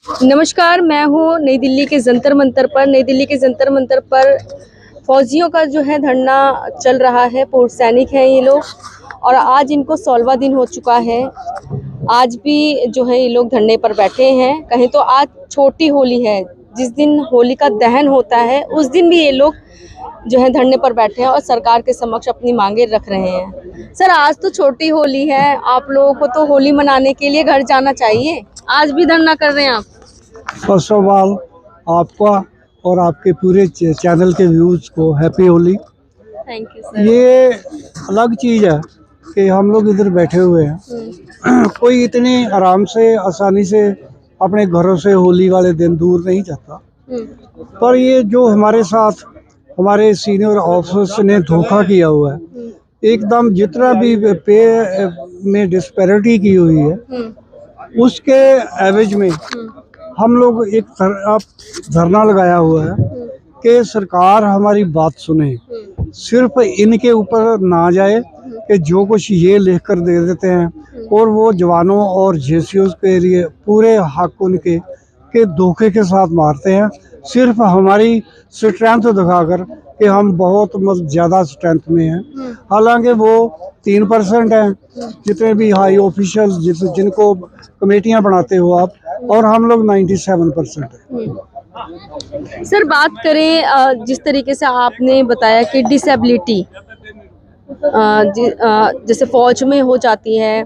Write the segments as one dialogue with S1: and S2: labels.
S1: नमस्कार, मैं हूँ नई दिल्ली के जंतर मंतर पर। नई दिल्ली के जंतर मंतर पर फौजियों का जो है धरना चल रहा है। पूर्व सैनिक हैं ये लोग और आज इनको 16वां दिन हो चुका है। आज भी जो है ये लोग धरने पर बैठे हैं। कहीं तो आज छोटी होली है, जिस दिन होली का दहन होता है उस दिन भी ये लोग जो है धरने पर बैठे हैं और सरकार के समक्ष अपनी मांगे रख रहे हैं। सर, आज तो छोटी होली है, आप लोगों को तो होली मनाने के लिए घर जाना चाहिए, आज भी धरना कर रहे हैं आप।
S2: फर्स्ट ऑफ ऑल आपका और आपके पूरे चैनल के व्यूज को happy Holi.
S1: Thank you sir.
S2: ये अलग चीज़ है कि हम लोग इधर बैठे हुए हैं। कोई इतने आराम से आसानी से अपने घरों से होली वाले दिन दूर नहीं जाता, पर ये जो हमारे साथ हमारे सीनियर ऑफिसर्स ने धोखा किया हुआ है, एकदम जितना भी पे में डिस्पैरिटी की हुई है उसके एवज में हम लोग एक धरना लगाया हुआ है कि सरकार हमारी बात सुने, सिर्फ इनके ऊपर ना जाए कि जो कुछ ये लिख कर दे देते हैं और वो जवानों और जेसीओ के लिए पूरे हक उनके के धोखे के साथ मारते हैं, सिर्फ हमारी स्ट्रेंथ दिखाकर कि हम बहुत ज़्यादा स्ट्रेंथ में हैं। हालांकि वो 3% हैं जितने भी हाई ऑफिशियल जिनको कमेटियां बनाते हो आप, और हम लोग 97% हैं।
S1: सर, बात करें जिस तरीके से आपने बताया कि डिसेबिलिटी जैसे फौज में हो जाती है,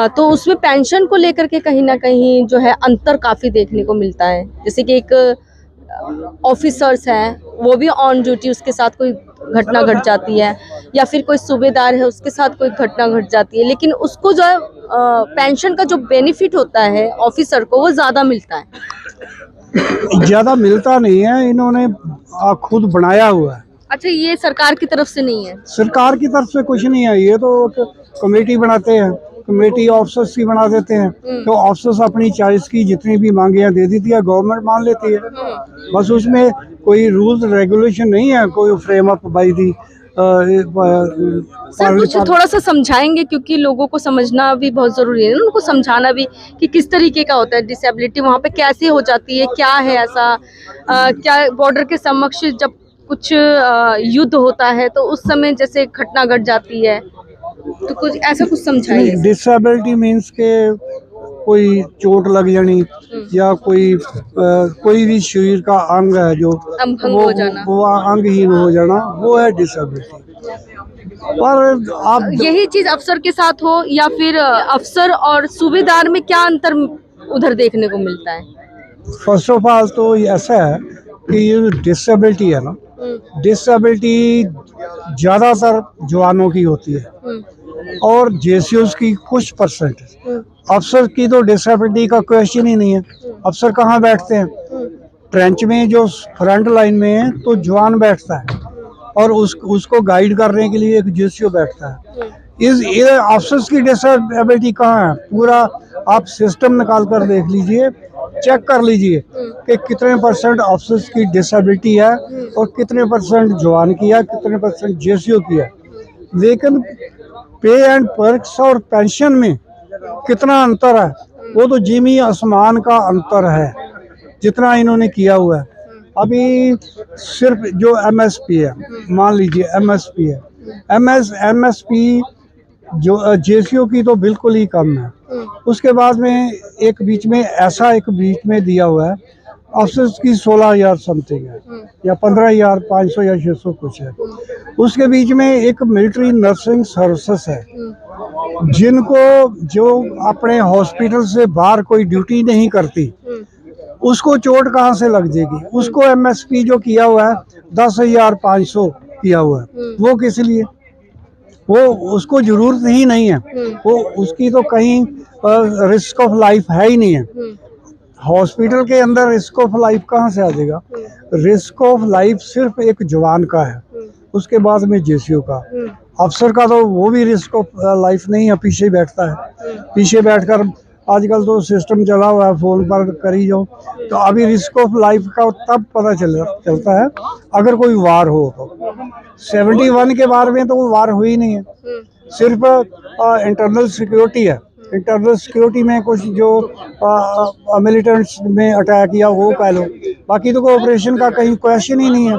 S1: तो उसमें पेंशन को लेकर के कहीं ना कहीं जो है अंतर काफ़ी देखने को मिलता है। जैसे कि एक ऑफिसर्स हैं, वो भी ऑन ड्यूटी, उसके साथ कोई घटना घट जाती है, या फिर कोई सूबेदार है उसके साथ कोई घटना घट जाती है, लेकिन उसको जो है पेंशन का जो बेनिफिट होता है ऑफिसर को वो ज़्यादा मिलता है।
S2: ज़्यादा मिलता नहीं है, इन्होंने खुद बनाया हुआ है।
S1: अच्छा, ये सरकार की तरफ से नहीं है?
S2: सरकार की तरफ से कुछ नहीं है, ये तो कमेटी बनाते हैं, कमेटी ऑफिसर्स की बना देते हैं, तो ऑफिसर्स अपनी चॉइस की जितनी भी मांगे दे देती है, गवर्नमेंट मान लेती है। बस उसमें कोई रूल्स रेगुलेशन नहीं है, कोई frame up by the.
S1: Sir, कुछ थोड़ा सा समझाएंगे, क्योंकि लोगों को समझना भी बहुत जरूरी है, उनको समझाना भी कि किस तरीके का होता है डिसेबिलिटी, वहाँ पे कैसे हो जाती है, क्या है ऐसा, क्या बॉर्डर के समक्ष जब कुछ युद्ध होता है तो उस समय जैसे घटना घट जाती है, तो कुछ ऐसा कुछ समझाइए।
S2: डिसेबिलिटी मीन्स के कोई चोट लग जानी या कोई भी शरीर का अंग है जो वो अंगहीन हो जाना, वो है डिसेबिलिटी। पर आप
S1: यही चीज अफसर के साथ हो या फिर अफसर और सूबेदार में क्या अंतर उधर देखने को मिलता है?
S2: फर्स्ट ऑफ ऑल तो ऐसा है कि ये डिसेबिलिटी है ना, डिसेबिलिटी ज़्यादातर जवानों की होती है और जेसीओस की कुछ परसेंट। अफसर की तो डिसेबिलिटी का क्वेश्चन ही नहीं है। अफसर कहाँ बैठते हैं? ट्रेंच में, जो फ्रंट लाइन में है तो जवान बैठता है और उसको गाइड करने के लिए एक जेसीओ बैठता है। ये अफसर्स की डिसेबिलिटी कहाँ है? पूरा आप सिस्टम निकाल कर देख लीजिए, चेक कर लीजिए कि कितने परसेंट अफसर्स की डिसेबिलिटी है और कितने परसेंट जवान की है, कितने परसेंट जेसीओ की है। लेकिन पे एंड पर्क्स और पेंशन में कितना अंतर है, वो तो ज़मीन आसमान का अंतर है जितना इन्होंने किया हुआ है। अभी सिर्फ जो एमएसपी है, मान लीजिए एमएसपी है, एमएसपी जो जेसीओ की तो बिल्कुल ही कम है। उसके बाद में एक बीच में दिया हुआ है अफसर्स की 16,000 समथिंग है या 15,500 या 600 कुछ है। उसके बीच में एक मिलिट्री नर्सिंग सर्विसेज है, जिनको जो अपने हॉस्पिटल से बाहर कोई ड्यूटी नहीं करती, उसको चोट कहाँ से लग जाएगी? उसको एमएसपी जो किया हुआ है 10,500 किया हुआ है, वो किस लिए? वो उसको जरूरत ही नहीं है, वो उसकी तो कहीं रिस्क ऑफ लाइफ है ही नहीं है। हॉस्पिटल के अंदर रिस्क ऑफ लाइफ कहाँ से आ जाएगा? रिस्क ऑफ लाइफ सिर्फ एक जवान का है, उसके बाद में जेसीओ का। अफसर का तो वो भी रिस्क ऑफ लाइफ नहीं है, पीछे बैठता है। पीछे बैठकर आजकल तो सिस्टम चला हुआ है, फ़ोन पर करी जाओ, तो अभी रिस्क ऑफ लाइफ का तब पता चलता है अगर कोई वार हो तो। 71 के बारे में तो वो वार हुई नहीं है, सिर्फ इंटरनल सिक्योरिटी है। इंटरनल सिक्योरिटी में कुछ जो मिलिटेंट्स में अटैक किया वो कह लो, बाकी तो कोई ऑपरेशन का कहीं क्वेश्चन ही नहीं है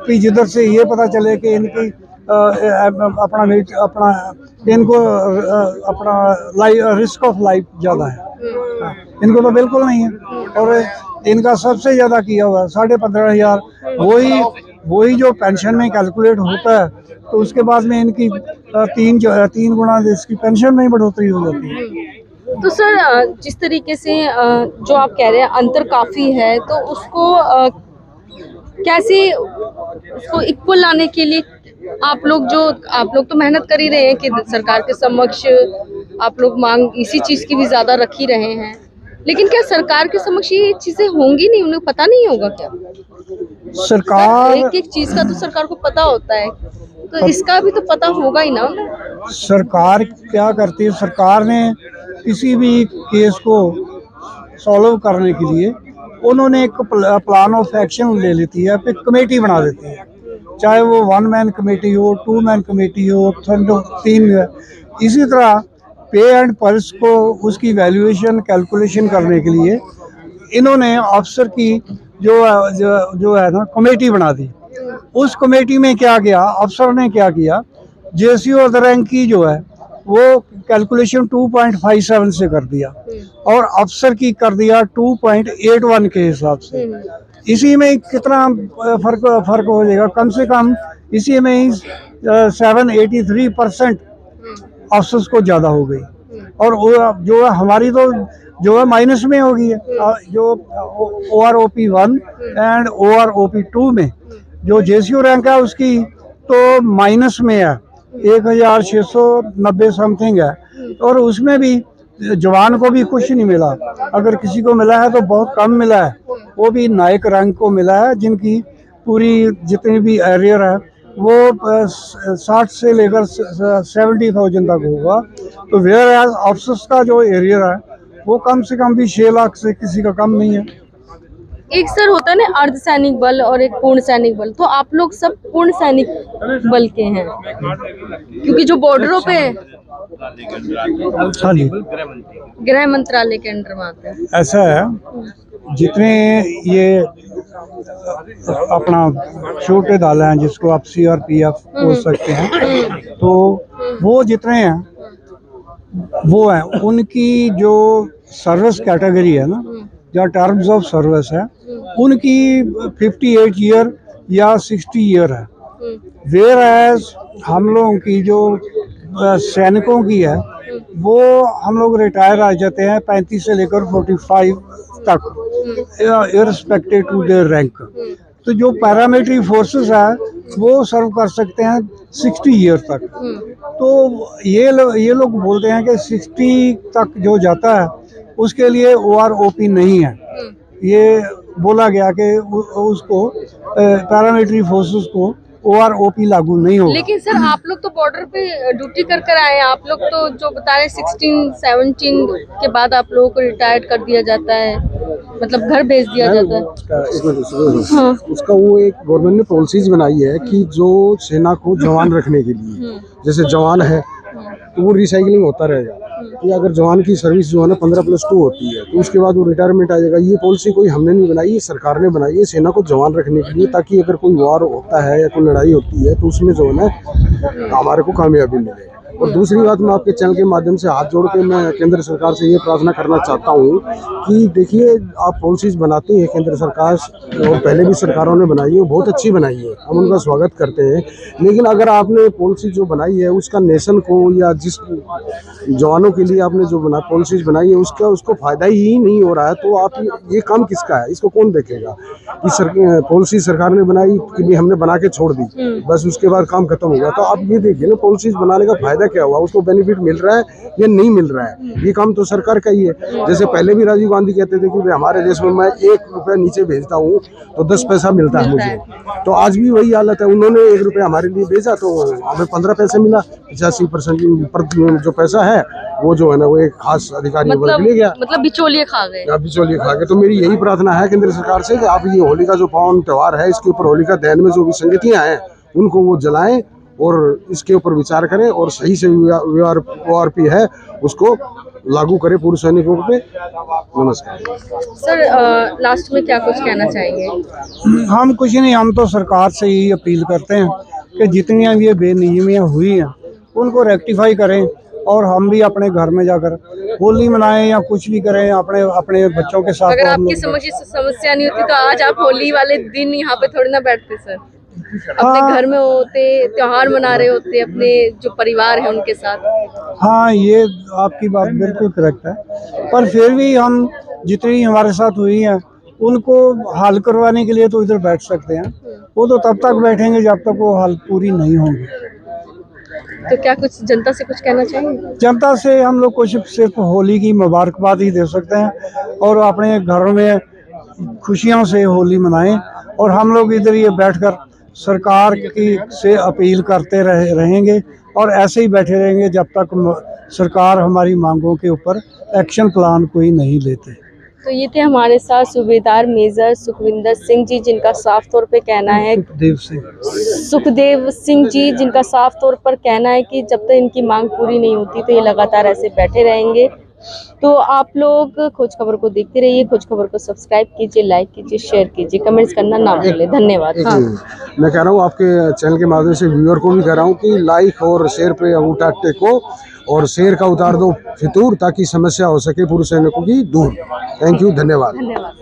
S2: कि जिधर से ये पता चले कि इनकी अपना इनको अपना रिस्क ऑफ लाइफ ज़्यादा है। इनको तो बिल्कुल नहीं है। और इनका सबसे ज़्यादा किया हुआ है 15,500, वही जो पेंशन में कैलकुलेट होता है, तो उसके बाद में इनकी तीन गुना इसकी पेंशन में ही बढ़ोतरी हो जाती है।
S1: तो सर जिस तरीके से जो आप कह रहे हैं अंतर काफ़ी है, तो उसको कैसे उसको इक्वल लाने के लिए आप लोग तो मेहनत कर ही रहे हैं कि सरकार के समक्ष आप लोग मांग इसी चीज़ की भी ज़्यादा रख ही रहे हैं, लेकिन क्या सरकार के समक्ष ये चीज़ें होंगी नहीं? उन्हें पता नहीं होगा क्या?
S2: सरकार
S1: एक एक चीज़ का तो सरकार को पता होता है, तो इसका भी तो पता होगा ही ना।
S2: सरकार क्या करती है, सरकार ने किसी भी केस को सॉल्व करने के लिए उन्होंने एक प्लान ऑफ एक्शन ले लेती है, फिर कमेटी बना देती है, चाहे वो 1 मैन कमेटी हो, 2 मैन कमेटी हो, 3। इसी तरह पे एंड पल्स को उसकी वैल्यूएशन कैलकुलेशन करने के लिए इन्होंने अफसर की जो है ना कमेटी बना दी। उस कमेटी में क्या किया, अफसर ने क्या किया, जेसीओ अदर रैंक की जो है वो कैलकुलेशन 2.57 से कर दिया और अफसर की कर दिया 2.81 के हिसाब से। इसी में कितना फर्क हो जाएगा, कम से कम इसी में ही 783% अफसर्स को ज़्यादा हो गई, और जो हमारी तो जो है माइनस में हो गई है। जो OROP 1 एंड OROP 2 में जो जेसीओ रैंक है उसकी तो माइनस में है, 1690 समथिंग है, और उसमें भी जवान को भी कुछ नहीं मिला। अगर किसी को मिला है तो बहुत कम मिला है, वो भी नायक रैंक को मिला है, जिनकी पूरी जितनी भी एरियर है वो 60 से लेकर 70,000 तक होगा। तो वेयर एज अफसर्स का जो एरियर है वो कम से कम भी 6 लाख से किसी का कम नहीं है।
S1: एक सर होता है ना अर्धसैनिक बल और एक पूर्ण सैनिक बल, तो आप लोग सब पूर्ण सैनिक बल के हैं क्योंकि जो बॉर्डरों पे
S2: हाँ जी,
S1: गृह मंत्रालय के अंडर में आते हैं।
S2: ऐसा है, जितने ये अपना छोटे दल हैं जिसको आप CRPF बोल सकते हैं, तो वो जितने हैं वो हैं, उनकी जो सर्विस कैटेगरी है ना, या टर्म्स ऑफ सर्विस है, उनकी 58 ईयर या 60 ईयर है। वेयर एज हम लोगों की जो सैनिकों की है वो हम लोग रिटायर आ जाते हैं 35 से लेकर 45 तक, इररिस्पेक्टिव टू देयर रैंक। तो जो पैरामिलिट्री फोर्सेस है वो सर्व कर सकते हैं 60 ईयर तक। तो ये लोग बोलते हैं कि 60 तक जो जाता है उसके लिए OROP नहीं है। ये बोला गया कि उसको पैरामिलिट्री फोर्सेस को OROP लागू नहीं होगा।
S1: लेकिन सर आप लोग तो बॉर्डर पे ड्यूटी कर कर आए हैं, आप लोग तो जो बता रहे 16-17 के बाद आप लोगों को रिटायर्ड कर दिया जाता है, मतलब घर भेज दिया जाता है। हाँ।
S3: उसका वो एक गवर्नमेंट ने पॉलिसीज बनाई है कि जो सेना को जवान रखने के लिए, जैसे जवान है तो वो रिसाइकलिंग होता रहेगा, कि अगर जवान की सर्विस जो है ना 15+2 होती है तो उसके बाद वो रिटायरमेंट आ जाएगा। ये पॉलिसी कोई हमने नहीं बनाई, ये सरकार ने बनाई है सेना को जवान रखने के लिए, ताकि अगर कोई वार होता है या कोई लड़ाई होती है तो उसमें जो है ना हमारे को कामयाबी मिले। और दूसरी बात, मैं आपके चैनल के माध्यम से हाथ जोड़ के मैं केंद्र सरकार से ये प्रार्थना करना चाहता हूँ कि देखिए, आप पॉलिसीज बनाती हैं केंद्र सरकार, और पहले भी सरकारों ने बनाई है, बहुत अच्छी बनाई है, हम उनका स्वागत करते हैं। लेकिन अगर आपने पॉलिसी जो बनाई है उसका नेशन को या जिस जवानों के लिए आपने जो पॉलिसीज बनाई है उसको फ़ायदा ही नहीं हो रहा है, तो आप ये काम किसका है, इसको कौन देखेगा? कि पॉलिसी सरकार ने बनाई कि भाई हमने बना के छोड़ दी, बस उसके बाद काम खत्म हो गया। तो आप ये देखिए ना, पॉलिसीज बनाने का फायदा क्या हुआ, उसको बेनिफिट मिल रहा है या नहीं मिल रहा है? ये काम तो सरकार का ही है। जैसे पहले भी राजीव गांधी कहते थे कि भाई हमारे देश में मैं 1 रुपया नीचे भेजता हूँ तो 10 पैसा मिलता है मुझे, तो आज भी वही हालत है। उन्होंने 1 रुपया हमारे लिए भेजा तो हमें 15 पैसे मिला, 85% जो पैसा है वो जो है ना वो एक खास अधिकारी ले गया,
S1: मतलब बिचौलिए खा गए।
S3: बिचौलिए खा गए। तो मेरी यही प्रार्थना है केंद्र सरकार से कि आप ये होली का जो पावन त्योहार है, इसके ऊपर होलिका दहन में जो भी संगतियां हैं उनको वो जलाएं और इसके ऊपर विचार करें, और सही से ORP है उसको लागू करे पूर्व सैनिकों पे। नमस्कार।
S1: सर लास्ट में क्या कुछ कहना चाहेंगे?
S2: हम कुछ नहीं, हम तो सरकार से ही अपील करते हैं कि जितनी ये बेनियमियाँ हुई हैं उनको रेक्टिफाई करें, और हम भी अपने घर में जाकर होली मनाएं या कुछ भी करें अपने अपने बच्चों के साथ।
S1: अगर
S2: तो हम
S1: आपकी
S2: लोग
S1: समस्या नहीं होती तो आज आप होली वाले दिन यहाँ पे थोड़ी ना बैठते सर, अपने
S2: हाँ।
S1: घर में होते, त्योहार मना रहे होते अपने जो परिवार है उनके साथ।
S2: हाँ, ये आपकी बात बिल्कुल करेक्ट है, पर फिर भी हम जितनी हमारे साथ हुई है उनको हल करवाने के लिए तो इधर बैठ सकते हैं। वो तो तब तक बैठेंगे जब तक वो हल पूरी नहीं होंगी।
S1: तो क्या कुछ जनता से कुछ कहना चाहेंगे?
S2: जनता से हम लोग कुछ सिर्फ होली की मुबारकबाद ही दे सकते हैं, और अपने घरों में खुशियों से होली मनाएं। और हम लोग इधर ये बैठकर सरकार की से अपील करते रहेंगे, और ऐसे ही बैठे रहेंगे जब तक सरकार हमारी मांगों के ऊपर एक्शन प्लान कोई नहीं लेते।
S1: तो ये थे हमारे साथ सूबेदार मेजर सुखविंदर सिंह जी, जिनका साफ तौर पे कहना है, सुखदेव सिंह जी, जिनका साफ तौर पर कहना है कि जब तक इनकी मांग पूरी नहीं होती तो ये लगातार ऐसे बैठे रहेंगे। तो आप लोग खोज खबर को देखते रहिए, खोज खबर को सब्सक्राइब कीजिए, लाइक कीजिए, शेयर कीजिए, कमेंट्स करना ना भूलें। धन्यवाद। हाँ।
S3: मैं कह रहा हूँ आपके चैनल के माध्यम से व्यूअर को भी कह रहा हूँ कि लाइक और शेयर पे अंगूठा टेको, और शेर का उतार दो फितूर, ताकि समस्या हो सके पूर्व सैनिकों की दूर। थैंक यू, धन्यवाद।
S1: धन्यवाद।